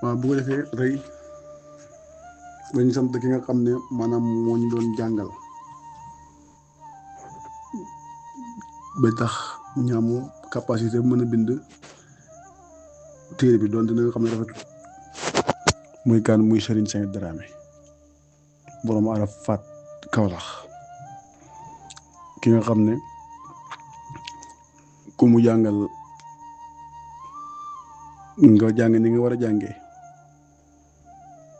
waaw bu ko defee tey dañu sant ki nga xam ne maanaam moo ñu doon jàngal ba tax ñu am capacité mën a bind téere bi doon dina nga xam ne rafet muy kan muy Serigne Saint Dramé borom Arafat Kaolack ki nga xam ne ku mu jàngal nga jàng ni nga war a jàngee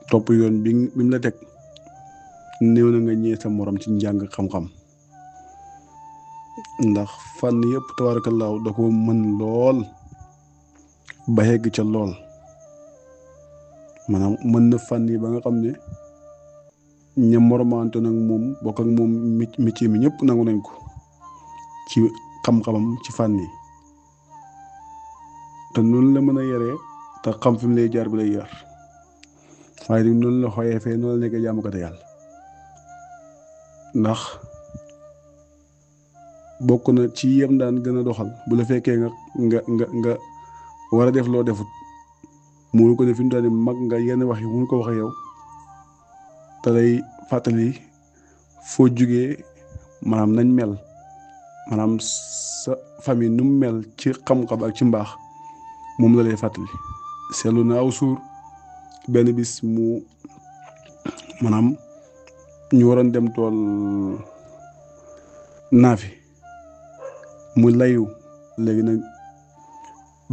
topp yoon bi mu la teg néew na nga ñëwee sa morom ci njàng xam-xam ndax fànn yëpp tabaarakallaahu da ko mën lool ba yegg ca lool maanaam mën na fànn yi ba nga xam ne ña moromante nag moom bokk ak moom métier mi ñëpp nangu nañ ko ci xam-xamam ci fànn yi te noonu la mën a yaree te xam fi mu lay jaar bi lay yar waaye di noonu la xooyee fee noonu la nekkee jaamukate yàlla ndax bokk na ci yem daan gën a doxal bu la fekkee nga war a def loo defut mënu ko def fi mu toll nii mag nga yenn wax yi mënu ko waxee yow te lay fàttali foo jugee maanaam nañ mel maanaam sa famille nu mu mel ci xam-xam ak ci mbaax moom la lay fàttali seetlu na aw suur benn bis mu maanaam ñu waroon dem tool naafi mu layu léegi nag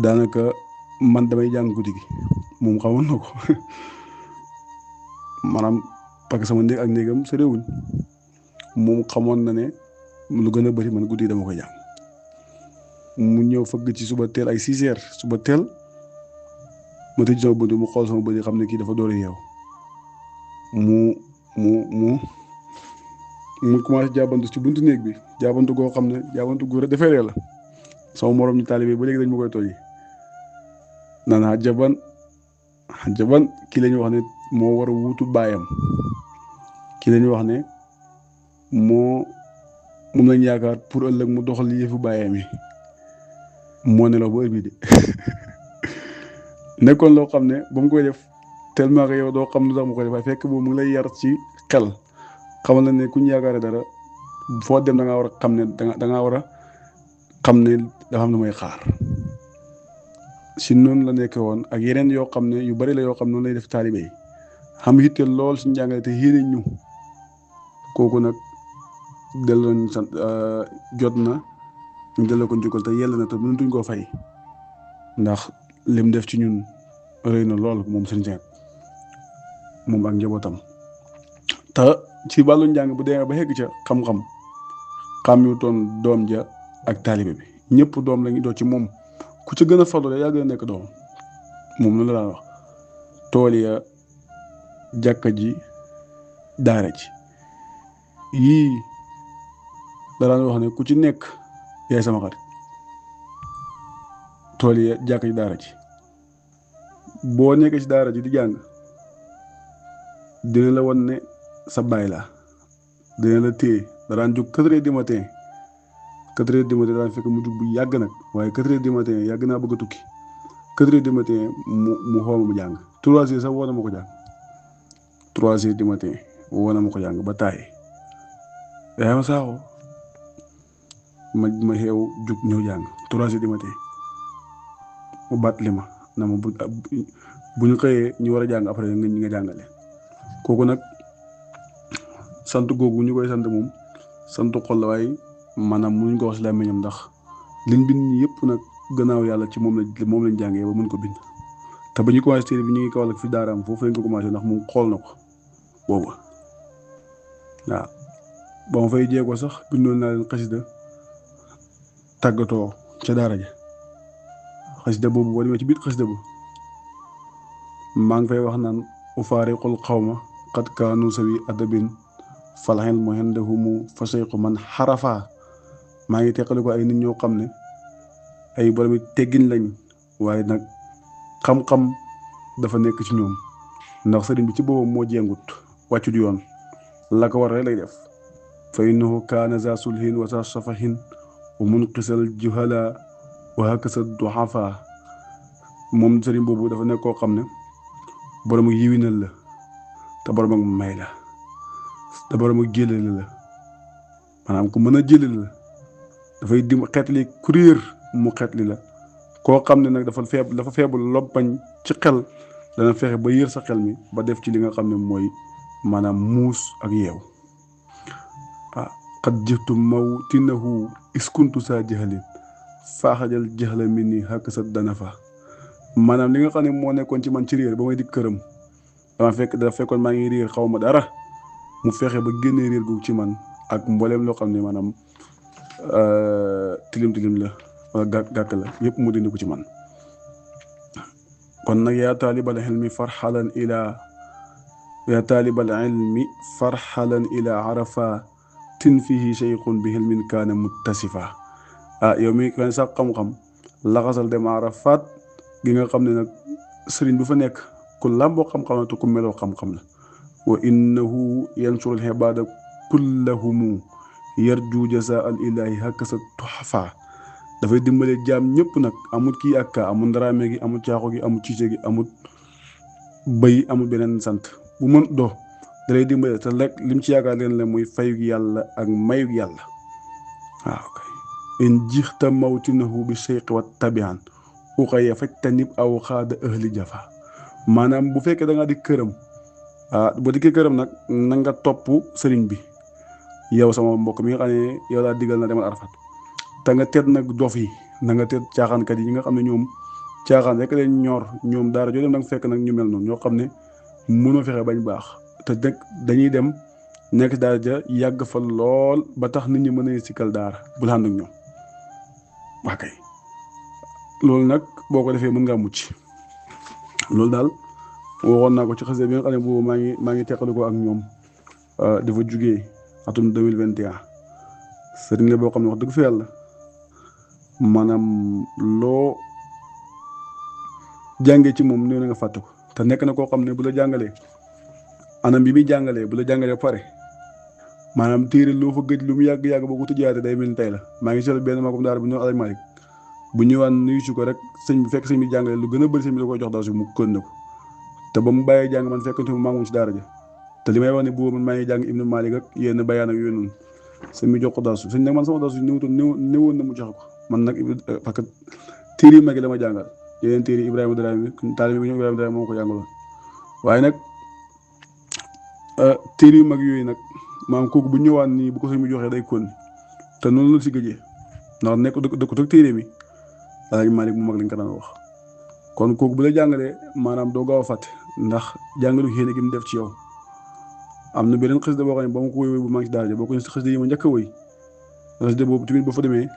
daanaka man damay jàng guddi gi moom xamoon na ko maanaam parce que sama néeg ak néegam soriwuñ moom xamoon na ne lu gën a bëri man guddi gi dama koy jàng mu ñëw fëgg ci suba teel ay 6 heures suba teel ma tëj sama bënt mu xool sama bënt xam ne kii dafa door a yeew mu commencé jaabantu ci buntu néeg bi jaabantu goo xam ne jaabantu gu defeeree la sama morom ñu taalibe ba léegi dañ ma koy tooyi naan xajaban kii la ñuy wax ne moo war a wuutu baayam kii la ñuy wax ne moom lañ yaakaar pour ëllëg mu doxal yëfu baayam yi moo nelaw ba heure bii de nekkoon loo xam ne ba mu koy def tellement que yow doo xam lu tax mu koy def waaye fekk boobu mu ngi lay yar ci xel xamal na ne ku ñu yaakaare dara foo dem da ngaa war a xam ne da ngaa war a xam ne dafa am lu may xaar si noonu la nekkee woon ak yeneen yoo xam ne yu bari la yoo xam ne noonu lay def taalibe yi xam yitte lool si njàngale te yéene ñu kooku nag delloo ñu sant jot na ñu delloo ko njukkal te yell na te mënatuñ koo fay ndax lim def ci ñun rëy na lool moom seen njàng moom ak njabootam te ci wàllu njàng bu demee ba xegg ca xam-xam xàmmiwutoon doom ja ak taalibe bi ñëpp doom lañu doon ci moom ku ci gën a farlu yaa gën a nekk doom moom la daan wax tool ya jàkka ji daara ji yii la daan wax ne ku ci nekk yaay sama xarit tool ya jàkka ji daara ji boo nekkee ci daara ji di jàng dina la wan ne sa baay la dina la téye da daan jóg 4 heures du matin 4 heures du matin daan fekk mu jug bu yàgg nag waaye 4 heures du matin yàgg naa bëgg a tukki 4 heures du matin mu xooma mu jàng 3 heures sax woo na ma ko jàng 3 heures du matin woo na ma ko jàng ba taaye yaa ma saaxoo ma xeew jug ñëw jàng 3 heures du matin mu baat li ma na ma bu ñu xëyee ñu war a jàng après nga jàngale kooku nag sant googu ñu koy sant moom sant xol la waaye maanaam mënuñ ko wax si làmmiñam ndax liñ bind ñi yëpp nag gannaaw yàlla ci moom lañ jàngee ba mën ko bind te ba ñu commencé téere bi ñu ngi kawal ak fi daaraam foofu lañ ko commencé ndax moom xool na ko boobu waaw ba ma fay jéego sax bindoon naa leen xasida tàggatoo ca daara ja xasida boobu boo demee ci biir xasida bu maa ngi fay wax naan ufaariqul xawma qad kaanu sawi adabin fal ilmu indahumu fasayqu man xarafa maa ngi teqali ko ay nit ñoo xam ne ay boromi teggin lañ waaye nag xam-xam dafa nekk ci ñoom ndax sëriñ bi ci boppam moo jengut wàccut yoon la ko war rek lay def fa innahu kaana za sulhin wa za safahin wa munqisal juhala wa hakasa duhafa moom sëriñ boobu dafa nekk koo xam ne borom ak yiwinal la te borom ak may la te borom ak jëlale la maanaam ku mën a jëlale la dafay dim xeetli ku réer mu xeetli la koo xam ne nag dafa feebul loppañ ci xel dana fexe ba yër sa xel mi ba def ci li nga xam ne mooy maanaam muus ak yeew xat jëftu mawtinahu iskuntu saa jaxalin faaxajal jaxla mi ni xàkk sa dana fa maanaam li nga xam ne moo nekkoon ci man ci réer ba may dikk këram dafa fekkoon maa ngi réer xaw ma dara mu fexe ba génnee réer gu ci man ak mbooleem loo xam ne maanaam tilim la wala gàkk la yëpp mu dindi ko ci man kon nag yaa taalibal ilmi farxalan ila arafa tin fihi cheyqun bi hilmin kaana muttasifa yow mi kan sax xam-xam laxasal dem arafat gi nga xam ne nag sëriñ bu fa nekk ku làmboo xam-xam la te ku meloo xam-xam la wa innahu yansurul xibaada kullahumu yarju jasa al ilahi hakasa tuxafa dafay dimbale jaam ñëpp nag amul kii ak kaa amul ndaraame gi amul caaxo gi amul ciise gi amul bëy amul beneen sant bu mën do dalay dimbale te rek lim ci yaakaar leen la muy fayug yàlla ak mayug yàlla waaw kay in jixta mawtinahu bi cheyqi wa tabian uxaya fajtanib aw xaada ahli jafa maanaam bu fekkee da ngaa di këram bu dikkee këram nag na nga topp sëriñ bi yow sama mbokk mi nga xam ne yow laa digal na demal arafat te nga teet nag dof yi na nga teet caaxaankat yi ñi nga xam ne ñoom caaxaan rek leen ñor ñoom daara joo dem nag fekk nag ñu mel noonu ñoo xam ne mënoo fexe bañ baax te nag dañuy dem nekk daara ja yàgg fa lool ba tax nit ñi mën a sikkal daara bul ànd ak ñoom waa kay loolu nag boo ko defee mën ngaa mucc loolu daal waxoon naa ko ci xasee bi nga xam ne boobu maa ngi teqalu ko ak ñoom dafa jugee atum 2021 sëriñ la boo xam ne wax dëgg fa yàlla maanaam loo jàngee ci moom néew na nga fàtte ko te nekk na koo xam ne bu la jàngalee anam bi muy jàngalee bu la jàngalee ba pare maanaam téere loo fa gëj lu mu yàgg-yàgg boo ko tëjaatee day mel ni tey la maa ngi seetlu benn maagum daara bu ñëw Alaaji Malick bu ñëwaan nuyu si ko rek sëñ bi fekk sëñ bi jàngalee lu gën a bëri sëñ bi da koy jox daal si mu kën na ko te ba mu bàyyee jàng man fekkante mu maa ngi woon si daara ja te li may wax ne boobu man maa ngi jàng Ibnu Malik ak yenn bayaan ak yooyu noonu sëñ bi jox ko daasu sëñ nag man sama daasu néewoon na mu joxe ko man nag parce que téere yu mag yi la ma jàngal yeneen téere Ibrahima Dramé taalibe bi ñu Ibrahima Dramé moo ko jàngaloon waaye nag téere yu mag yooyu nag maanaam kooku bu ñëwaan nii bu ko sëñ bi joxee day kon te noonu la si gëjee ndax nekk dëkk ak téere mi Alaaji Malik mu mag lañ ko daan wax kon kooku bu la jàngalee maanaam doo gaaw a fàtte ndax jàngalu xéene gi mu def ci yow am na beneen xasida boo xam ne ba ma ko woy bu maa ngi si daara ja boo ko si xasida yi ma njëkk a woy xasida boobu tamit ba fa demee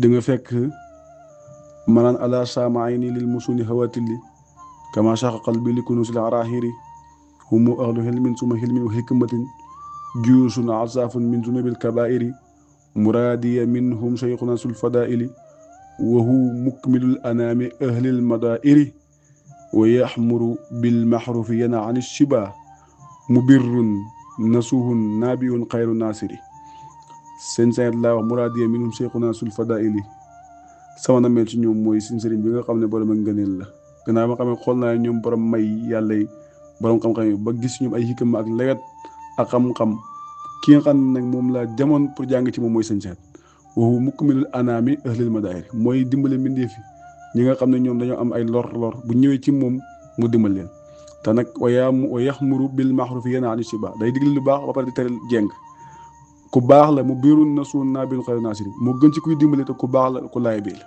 di nga fekk manaan ala saama ayni lil musuni hawatilli kama shaqa qalbi li kunusil arahiri humu ahlu hilmin suma hilmin wa hikmatin juusun asafun min zunubil kabairi muradiya minhum shaykhuna sul fadaili wa hu mukmilul anami ahlil madairi wa yaxmuru bil maxrufi yana an shiba mubirrun nasuhun nabiun xayru nasiri seen sayet laa wax muradiya minhum shaykhuna sul fadaili sama nameel ci ñoom mooy suñ sëriñ bi nga xam ne borom ak ngëneel la gannaaw ma xam ne xool naa ñoom borom may yàlla yi borom xam-xam yi ba gis ñoom ay xikam ak lewet ak xam-xam ki nga xam ne nag moom laa jamoon pour jàng ci moom mooy sëñ seet waxu mukmilul anaami ahlil madaahir mooy dimbale mbindeef yi ñi nga xam ne ñoom dañoo am ay lor bu ñëwee ci moom mu dimbal leen te nag wa yaxmuru bil maxrufi yanhaa ani shiba day digle lu baax ba pare di tere jeng ku baax la mu biirun na suun naa bil xayri nasiri moo gën ci kuy dimbale te ku baax la ku laay bii la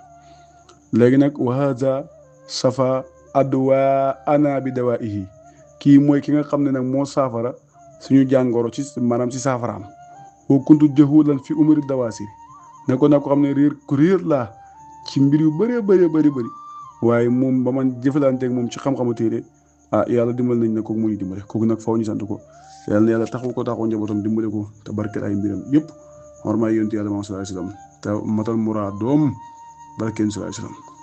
léegi nag wa haza safa adwa ana bi dawaihi kii mooy ki nga xam ne nag moo saafara suñu jàngoro ci maanaam ci saafaraam wa kuntu jahulan fi umuri dawaasiri ne ko nag ko xam ne ku réer laa ci mbir yu bëree bëri waaye moom ba man jëfalanteeg moom ci xam-xamu téere yàlla dimbal nañ ne kooku mu ñu dimbale kooku nag faw ñu sant ko yàlla taxu ko taxu njabootam dimbale ko te barkeel ay mbiram yëpp normal yonent yàlla Muhammad sallallahu alayhi wasallam te matal muraadoom barkeel sallallahu alayhi wasallam